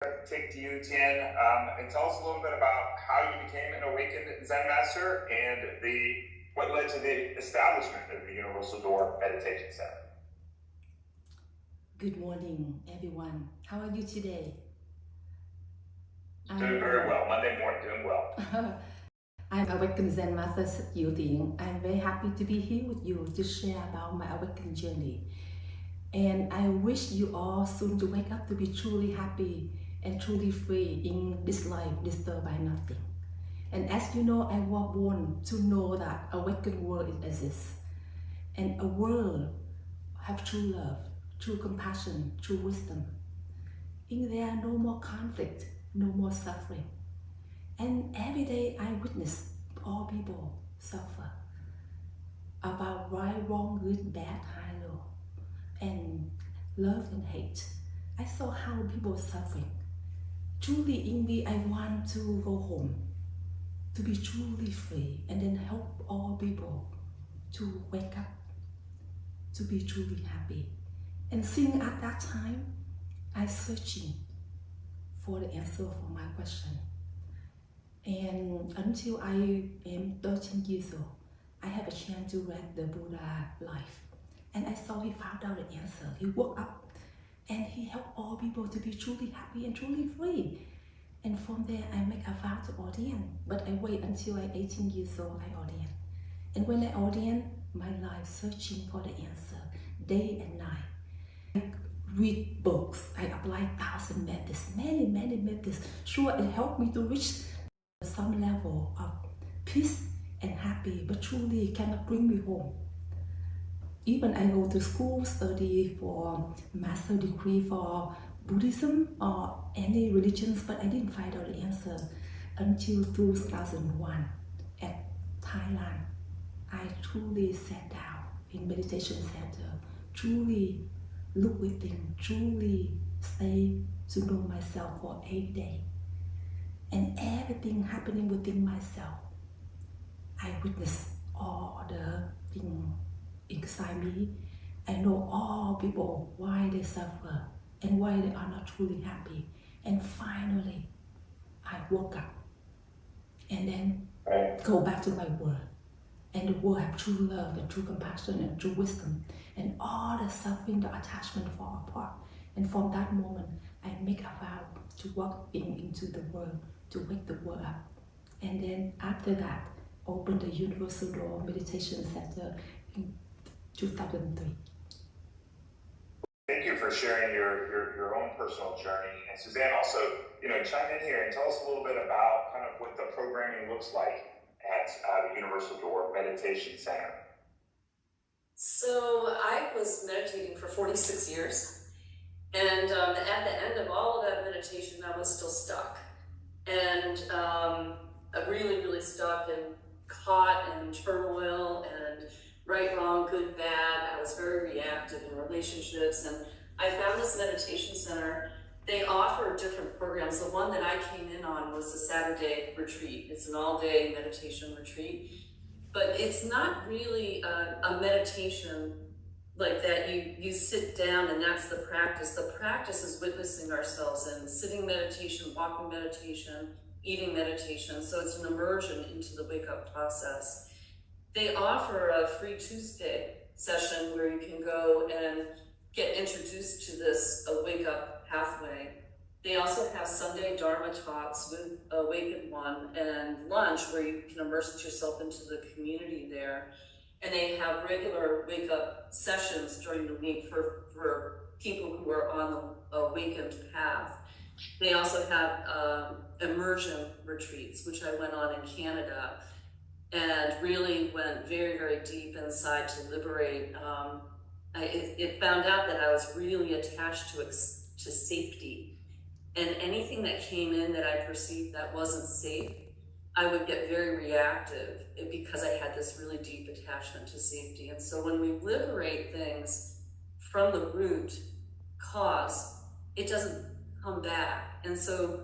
Thich Dieu Thien, and tell us a little bit about how you became an awakened Zen master and what led to the establishment of the Universal Door Meditation Center. Good morning, everyone. How are you today? Doing very well. Monday morning, doing well. I'm Awakened Zen Master Thich Dieu Thien. I'm very happy to be here with you to share about my awakened journey. And I wish you all soon to wake up to be truly happy and truly free in this life disturbed by nothing. And as you know, I was born to know that awakened world exists. And a world have true love, true compassion, true wisdom. In there, no more conflict, no more suffering. And every day I witness all people suffer about right, wrong, good, bad, high, low, and love and hate. I saw how people suffering. Truly in me, I want to go home, to be truly free, and then help all people to wake up, to be truly happy. And seeing at that time, I searching for the answer for my question. And until I am 13 years old, I have a chance to read the Buddha life. And I saw he found out the answer. He woke up and he helped all people to be truly happy and truly free. And from there, I make a vow to ordain. But I wait until I'm 18 years old, I ordain. And when I ordain, my life searching for the answer, day and night. I read books, I apply 1,000 methods, many methods. Sure, it helped me to reach some level of peace and happy, but truly it cannot bring me home. Even I go to school, study for master degree for Buddhism or any religions, but I didn't find out the answer until 2001 at Thailand. I truly sat down in meditation center, truly look within, truly stay to know myself for 8 days. And everything happening within myself, I witness all the things inside me. I know all people, why they suffer and why they are not truly happy. And finally, I woke up and then go back to my world. And the world have true love and true compassion and true wisdom. And all the suffering, the attachment fall apart. And from that moment, I make a vow to walk into the world, to wake the world up. And then after that, open the Universal Door Meditation Center in 2003. Thank you for sharing your own personal journey. And Suzanne, also, chime in here and tell us a little bit about kind of what the programming looks like at the Universal Door Meditation Center. So I was meditating for 46 years, and at the end of all of that meditation, I was still stuck. And really stuck and caught in turmoil and right, wrong, good, bad. I was very reactive in relationships, and I found this meditation center. They offer different programs. The one that I came in on was the Saturday retreat. It's an all-day meditation retreat, but it's not really a meditation like that. You sit down and that's the practice. The practice is witnessing ourselves in sitting meditation, walking meditation, eating meditation. So it's an immersion into the wake-up process. They offer a free Tuesday session where you can go and get introduced to this wake-up pathway. They also have Sunday Dharma talks with Awakened One and lunch where you can immerse yourself into the community there. And they have regular wake-up sessions during the week for people who are on the awakened path. They also have immersion retreats, which I went on in Canada, and really went very deep inside to liberate. It found out that I was really attached to safety. And anything that came in that I perceived that wasn't safe, I would get very reactive because I had this really deep attachment to safety. And so when we liberate things from the root cause, it doesn't come back. And so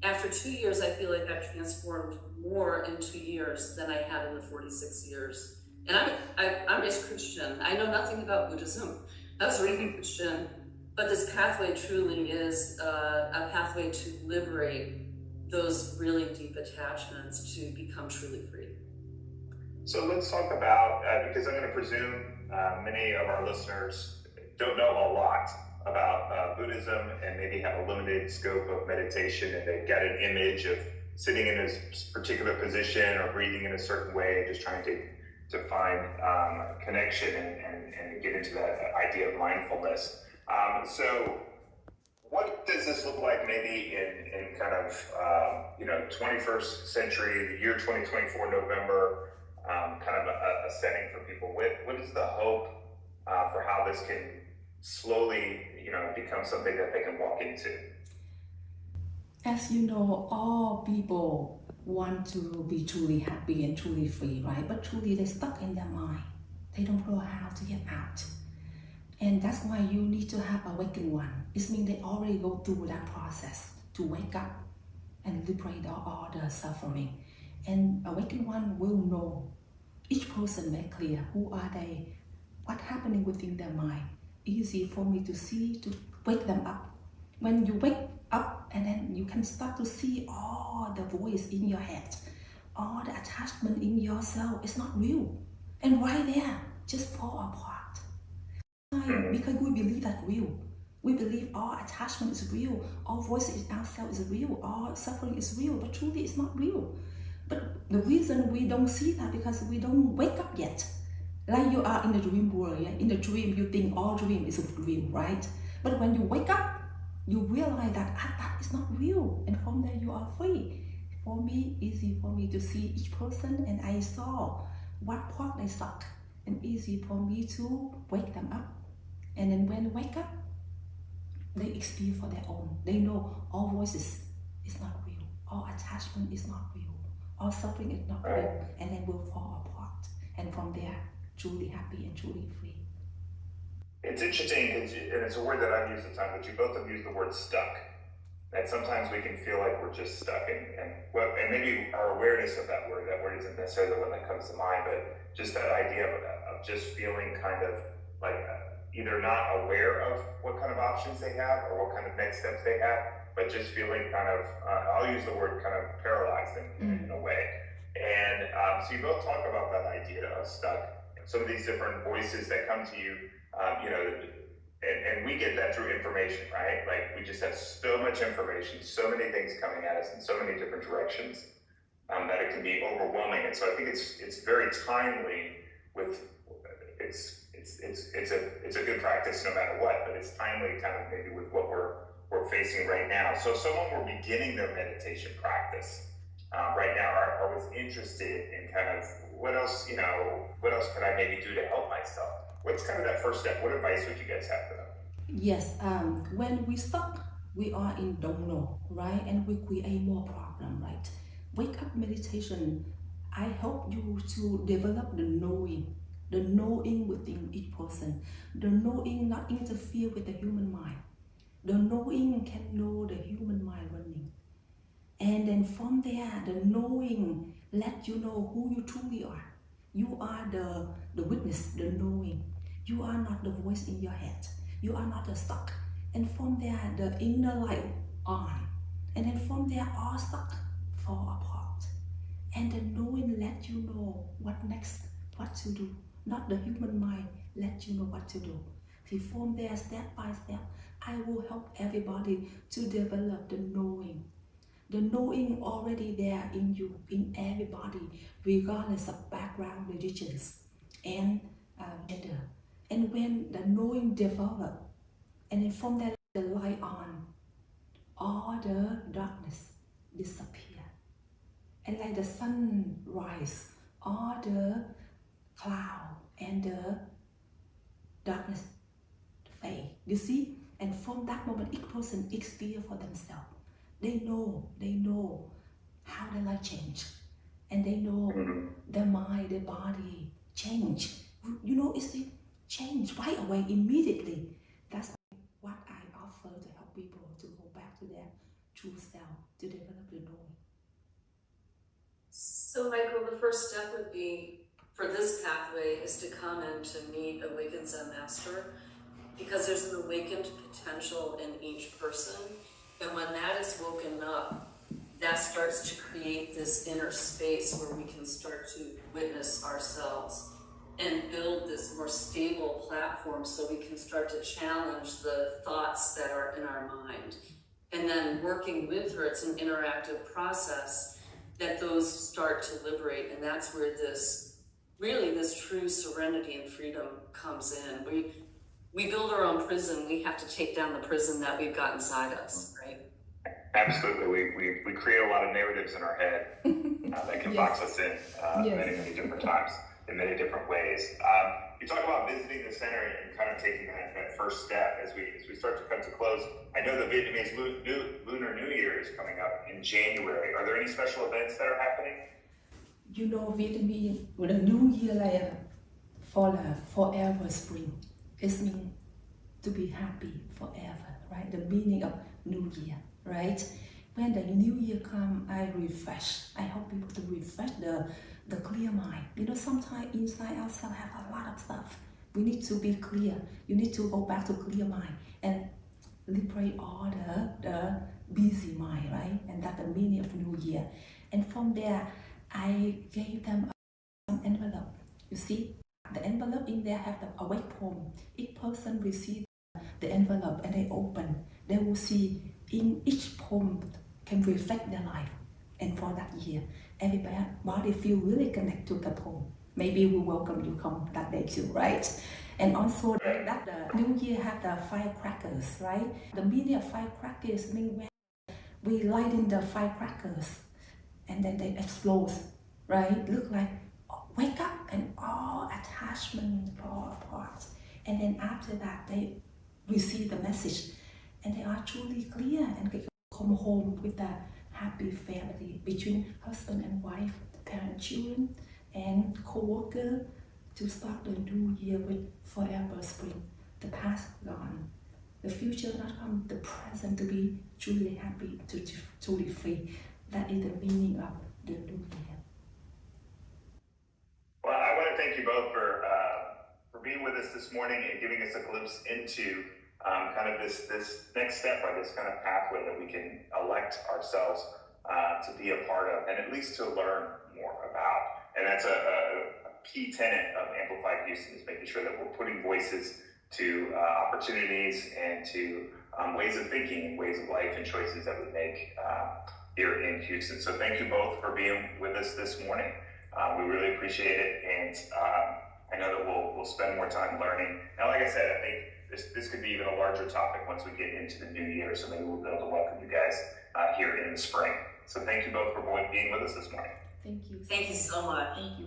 after 2 years, I feel like I've transformed more in 2 years than I had in the 46 years. And I'm raised Christian. I know nothing about Buddhism. I was raised Christian. But this pathway truly is a pathway to liberate those really deep attachments to become truly free. So let's talk about, because I'm going to presume many of our listeners don't know a lot about Buddhism and maybe have a limited scope of meditation, and they've got an image of sitting in a particular position or breathing in a certain way, just trying to find connection and get into that idea of mindfulness. So what does this look like maybe in kind of, 21st century, the year 2024, November, kind of a setting for people? What is the hope for how this can slowly, become something that they can walk into? As you know, all people want to be truly happy and truly free, right? But truly they're stuck in their mind. They don't know how to get out. And that's why you need to have awakened one. It means they already go through that process to wake up and liberate all the suffering. And awakened one will know, each person very clear, who are they, what's happening within their mind. Easy for me to see, to wake them up. When you wake up, and then you can start to see all the voice in your head, all the attachment in yourself is not real. And why there? Just fall apart. Because we believe that real. We believe all attachment is real, all voice in ourselves is real, all suffering is real, but truly it's not real. But the reason we don't see that because we don't wake up yet. Like you are in the dream world, yeah? In the dream you think all dream is real, right? But when you wake up, you realize that that is not real, and from there you are free. For me, easy for me to see each person, and I saw what part they stuck, and easy for me to wake them up. And then when they wake up, they experience for their own. They know all voices is not real, all attachment is not real, all suffering is not real, and then will fall apart. And from there, truly happy and truly free. It's interesting, and it's a word that I've used a time, but you both have used the word stuck. And sometimes we can feel like we're just stuck, and maybe our awareness of that word isn't necessarily the one that comes to mind, but just that idea of just feeling kind of like either not aware of what kind of options they have or what kind of next steps they have, but just feeling kind of, I'll use the word kind of paralyzed in a way. And so you both talk about that idea of stuck, some of these different voices that come to you, and we get that through information, right? Like we just have so much information, so many things coming at us in so many different directions, that it can be overwhelming. And so I think it's very timely with, it's a good practice no matter what, but it's timely kind of maybe with what we're facing right now. So if someone were beginning their meditation practice right now, I was interested in kind of what else could I maybe do to help myself? What's kind of that first step? What advice would you guys have for them? Yes, when we stuck, we are in don't know, right? And we create more problem, right? Wake up meditation, I help you to develop the knowing within each person. The knowing not interfere with the human mind. The knowing can know the human mind running. And then from there, the knowing let you know who you truly are. You are the witness, the knowing. You are not the voice in your head. You are not the stuck. And from there, the inner light on. And then from there, all stuck fall apart. And the knowing let you know what next, what to do. Not the human mind let you know what to do. So from there, step by step, I will help everybody to develop the knowing. The knowing already there in you, in everybody, regardless of background, religions, and gender. And when the knowing develop, and then from there the light on, all the darkness disappear. And like the sun rise, all the cloud and the darkness fade. You see? And from that moment, each person experience for themselves. They know how their life change. And they know their mind, their body change. It's the change right away, immediately. That's what I offer to help people to go back to their true self, to develop the knowing. So Michael, the first step would be, for this pathway, is to come and to meet a Awakened Zen Master. because there's an awakened potential in each person. And when that is woken up, that starts to create this inner space where we can start to witness ourselves and build this more stable platform so we can start to challenge the thoughts that are in our mind. And then working with her, it's an interactive process that those start to liberate. And that's where this true serenity and freedom comes in. We build our own prison. We have to take down the prison that we've got inside us, right? Absolutely. We create a lot of narratives in our head that can box us in many, many different times, in many different ways. You talk about visiting the center and kind of taking that first step as we start to come to close. I know the Vietnamese Lunar New Year is coming up in January. Are there any special events that are happening? You know, Vietnamese, the New Year like for the forever spring. It means to be happy forever, right? The meaning of New Year, right? When the New Year comes, I refresh. I help people to refresh the clear mind. You know, sometimes inside ourselves have a lot of stuff. We need to be clear. You need to go back to clear mind and liberate all the busy mind, right? And that's the meaning of New Year. And from there, I gave them an envelope. You see, the envelope in there have the awake poem. Each person receive the envelope and they open. They will see in each poem can reflect their life. And for that year, everybody feel really connected to the poem. Maybe we welcome you come that day too, right? And also that the New Year have the firecrackers, right? The meaning of firecrackers means when we light in the firecrackers and then they explode, right? Look like wake up and all attachment fall apart. And then after that, they receive the message and they are truly clear and can come home with a happy family between husband and wife, parent, children, and co-worker to start the new year with forever spring. The past gone, the future not come, the present to be truly happy, to truly free. That is the meaning of the new year. Well, I want to thank you both for being with us this morning and giving us a glimpse into kind of this next step, or this kind of pathway that we can elect ourselves to be a part of, and at least to learn more about. And that's a key tenet of Amplified Houston, is making sure that we're putting voices to opportunities and to ways of thinking and ways of life and choices that we make here in Houston. So thank you both for being with us this morning. We really appreciate it, and I know that we'll spend more time learning. Now, like I said, I think this could be even a larger topic once we get into the new year, so maybe we'll be able to welcome you guys here in the spring. So thank you both for being with us this morning. Thank you. Thank you so much. Thank you.